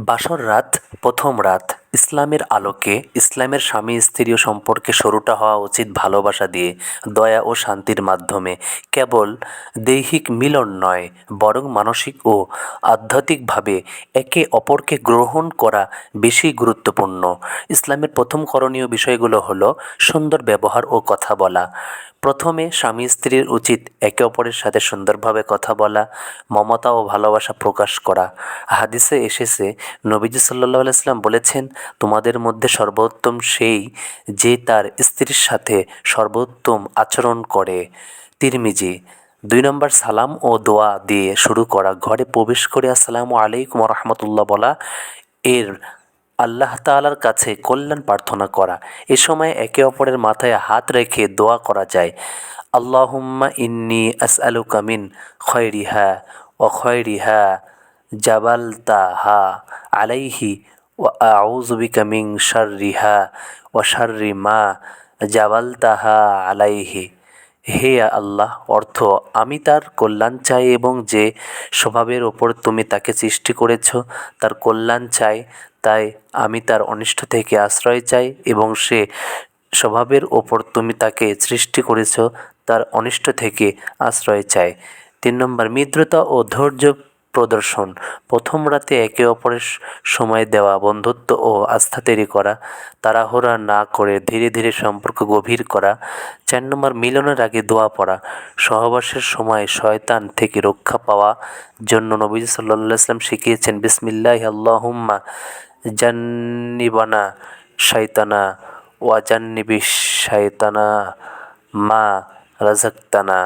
বাসর রাত প্রথম রাত ইসলামের আলোকে ইসলামের স্বামী স্ত্রীয় সম্পর্কে শুরুটা হওয়া উচিত ভালোবাসা দিয়ে, দয়া ও শান্তির মাধ্যমে। কেবল দৈহিক মিলন নয়, বরং মানসিক ও আধ্যাত্মিকভাবে একে অপরকে গ্রহণ করা বেশি গুরুত্বপূর্ণ। ইসলামের প্রথম করণীয় বিষয়গুলো হলো সুন্দর ব্যবহার ও কথা বলা। প্রথমে স্বামী স্ত্রীর উচিত একে অপরের সাথে সুন্দরভাবে কথা বলা, মমতা ও ভালোবাসা প্রকাশ করা। হাদিসে এসেছে, নবীজি সাল্লাল্লাহু আলাইহি সাল্লাম বলেছেন, তোমাদের মধ্যে সর্বোত্তম সেই যে তার স্ত্রীর সাথে সর্বোত্তম আচরণ করে। তিরমিজি। 2 নম্বর, সালাম ও দোয়া দিয়ে শুরু করা। ঘরে প্রবেশ করে আসসালামু আলাইকুম ওয়া রাহমাতুল্লাহ বলা এর আল্লাহ তাআলার কাছে কল্যাণ প্রার্থনা করা। এ সময় একে অপরের মাথায় হাত রেখে দোয়া করা যায়। আল্লাহুম্মা ইন্নী আসআলুকা মিন খয়রিহা ওয়া খয়রিহা জাবালতাহা আলাইহি ওয়া আউযু বিকা মিন শাররিহা ওয়া শাররি মা জাবালতাহা আলাইহি। হে আল্লাহ, অর্থ, আমি তার কল্যাণ চাই এবং যে স্বভাবের ওপর তুমি তাকে সৃষ্টি করেছ তার কল্যাণ চাই, তাই আমি তার অনিষ্ট থেকে আশ্রয় চাই, এবং সে স্বভাবের ওপর তুমি তাকে সৃষ্টি করেছ তার অনিষ্ট থেকে আশ্রয় চাই। 3 নম্বর, মিত্রতা ও ধৈর্য প্রদর্শন। প্রথম রাতে একে অপরের সময় দেওয়া, বন্ধুত্ব ও আস্থা তৈরি করা, তাড়াহুড়া না করে ধীরে ধীরে সম্পর্ক গভীর করা। 4 নম্বর, মিলনের আগে দোয়া পড়া। সহবাসের সময় শয়তান থেকে রক্ষা পাওয়ার জন্য নবীজি সাল্লাল্লাহু আলাইহি ওয়াসাল্লাম শিখিয়েছেন, বিসমিল্লাহি আল্লাহুম্মা জান্নিবানা শাইতানা ওয়া জান্নিবিশ শাইতানা মা রাযাকতানা।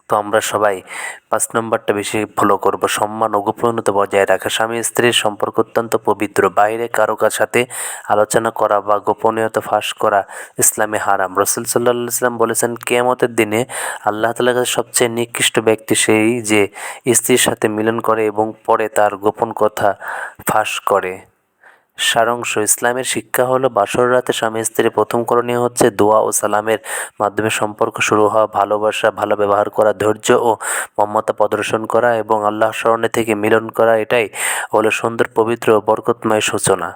তো আমরা সবাই 5 নম্বরটা বেশি ফলো করব, সম্মান ও গোপনীয়তা বজায় রাখা। স্বামী স্ত্রীর সম্পর্ক অত্যন্ত পবিত্র। বাইরে কারো সাথে আলোচনা করা বা গোপনীয়তা ফাঁস করা ইসলামে হারাম। রাসূল সাল্লাল্লাহু আলাইহি ওয়াসাল্লাম বলেছেন, কিয়ামতের দিনে আল্লাহ তাআলার কাছে সবচেয়ে নিকৃষ্ট ব্যক্তি সেই যে স্ত্রীর সাথে মিলন করে এবং পরে তার গোপন কথা ফাঁস করে। সারাংশ, ইসলামের শিক্ষা হলো বাসর রাতে স্বামী স্ত্রীর প্রথম করণীয় হচ্ছে দোয়া ও সালামের মাধ্যমে সম্পর্ক শুরু হওয়া, ভালোবাসা, ভালো ব্যবহার করা, ধৈর্য ও মমতা প্রদর্শন করা এবং আল্লাহর স্মরণে থেকে মিলন করা। এটাই হলো সুন্দর, পবিত্র ও বরকতময় সূচনা।